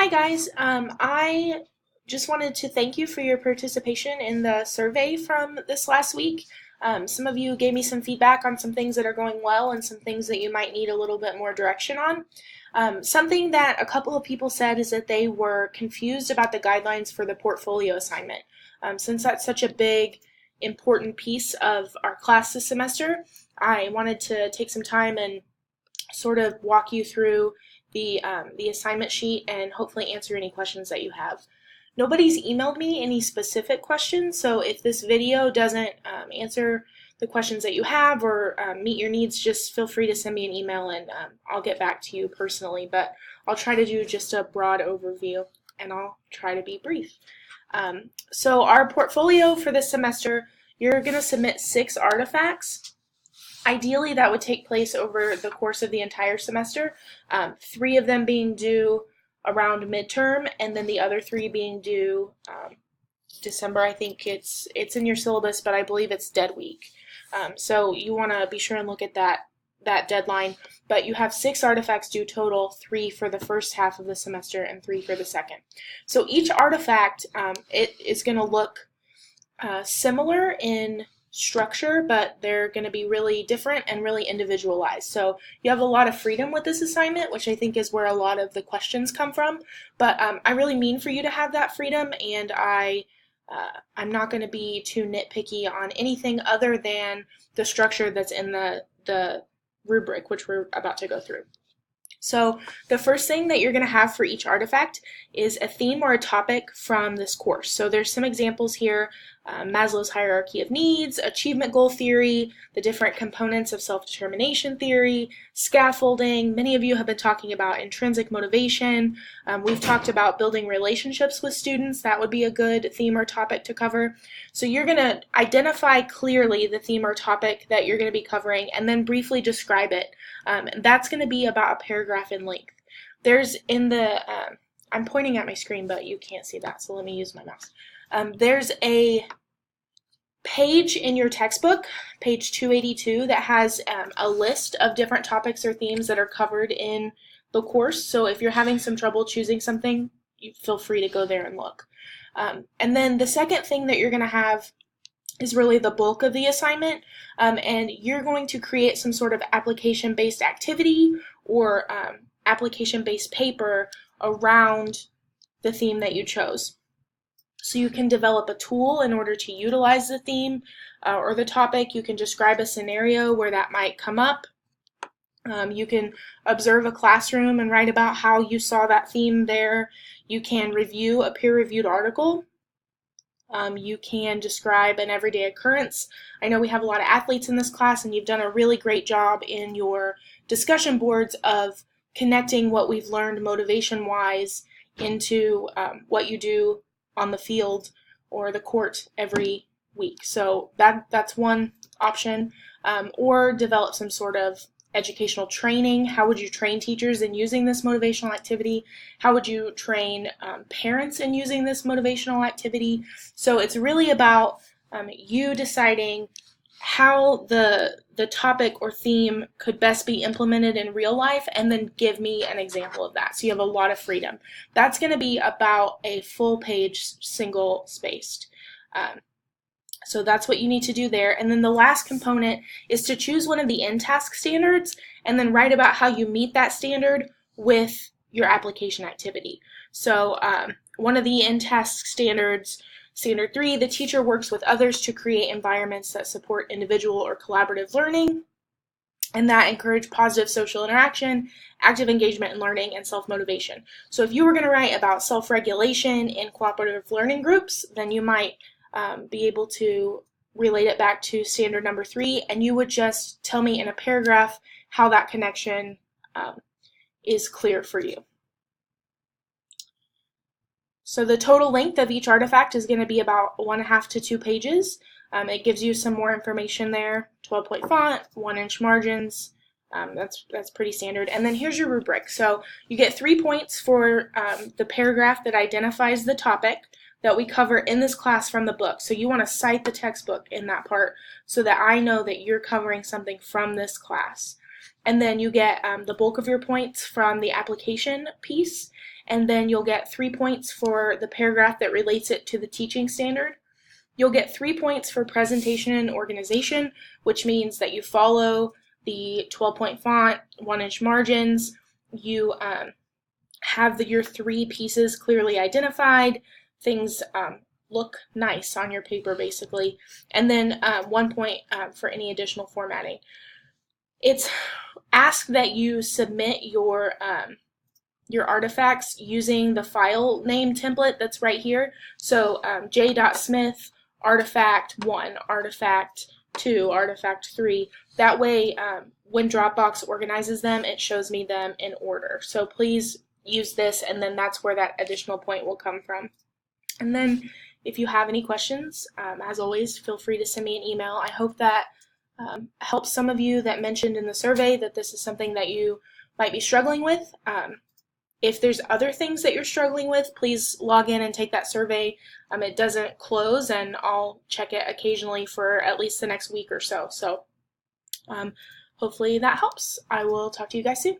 Hi guys, I just wanted to thank you for your participation in the survey from this last week. Some of you gave me some feedback on some things that are going well and some things that you might need a little bit more direction on. Something that a couple of people said is that they were confused about the guidelines for the portfolio assignment. Since that's such a big, important piece of our class this semester, I wanted to take some time and sort of walk you through the assignment sheet and hopefully answer any questions that you have. Nobody's emailed me any specific questions, so if this video doesn't answer the questions that you have or meet your needs, just feel free to send me an email and I'll get back to you personally, but I'll try to do just a broad overview and I'll try to be brief. So our portfolio for this semester, you're going to submit 6 artifacts. Ideally, that would take place over the course of the entire semester, 3 of them being due around midterm, and then the other 3 being due December. I think it's in your syllabus, but I believe it's dead week. So you want to be sure and look at that deadline. But you have 6 artifacts due total, 3 for the first half of the semester and 3 for the second. So each artifact, it is going to look similar in structure, but they're going to be really different and really individualized. So you have a lot of freedom with this assignment, which I think is where a lot of the questions come from. But I really mean for you to have that freedom, and I'm not going to be too nitpicky on anything other than the structure that's in the rubric, which we're about to go through. So the first thing that you're going to have for each artifact is a theme or a topic from this course. So there's some examples here: Maslow's hierarchy of needs, achievement goal theory, the different components of self-determination theory, scaffolding. Many of you have been talking about intrinsic motivation. We've talked about building relationships with students. That would be a good theme or topic to cover. So you're going to identify clearly the theme or topic that you're going to be covering and then briefly describe it. That's going to be about a paragraph in length. There's in the, I'm pointing at my screen, but you can't see that, so let me use my mouse. There's a page in your textbook, page 282, that has a list of different topics or themes that are covered in the course. So if you're having some trouble choosing something, you feel free to go there and look. And then the second thing that you're going to have is really the bulk of the assignment, and you're going to create some sort of application-based activity or application-based paper around the theme that you chose. So you can develop a tool in order to utilize the theme or the topic. You can describe a scenario where that might come up. You can observe a classroom and write about how you saw that theme there. You can review a peer-reviewed article. You can describe an everyday occurrence. I know we have a lot of athletes in this class, and you've done a really great job in your discussion boards of connecting what we've learned motivation-wise into what you do on the field or the court every week. So that's one option. Or develop some sort of educational training. How would you train teachers in using this motivational activity? How would you train parents in using this motivational activity? So it's really about you deciding how the topic or theme could best be implemented in real life, and then give me an example of that. So you have a lot of freedom. That's going to be about a full page, single spaced. So that's what you need to do there. And then the last component is to choose one of the NTASC standards and then write about how you meet that standard with your application activity. So one of the NTASC standards, Standard 3, the teacher works with others to create environments that support individual or collaborative learning and that encourage positive social interaction, active engagement in learning, and self-motivation. So if you were going to write about self-regulation in cooperative learning groups, then you might be able to relate it back to standard number 3, and you would just tell me in a paragraph how that connection is clear for you. So the total length of each artifact is going to be about 1.5 to 2 pages. It gives you some more information there: 12-point font, 1-inch margins. That's pretty standard. And then here's your rubric. So you get 3 points for the paragraph that identifies the topic that we cover in this class from the book. So you want to cite the textbook in that part so that I know that you're covering something from this class. and then you get the bulk of your points from the application piece, and then you'll get 3 points for the paragraph that relates it to the teaching standard. You'll get 3 points for presentation and organization, which means that you follow the 12-point font, 1-inch margins, you have your 3 pieces clearly identified, things look nice on your paper basically, and then 1 point for any additional formatting. It's asked that you submit your artifacts using the file name template that's right here. So j.smith artifact 1, artifact 2, artifact 3. That way when Dropbox organizes them, it shows me them in order. So please use this, and then that's where that additional point will come from. And then if you have any questions, as always, feel free to send me an email. I hope that helps some of you that mentioned in the survey that this is something that you might be struggling with. If there's other things that you're struggling with, please log in and take that survey. It doesn't close, and I'll check it occasionally for at least the next week or so. So hopefully that helps. I will talk to you guys soon.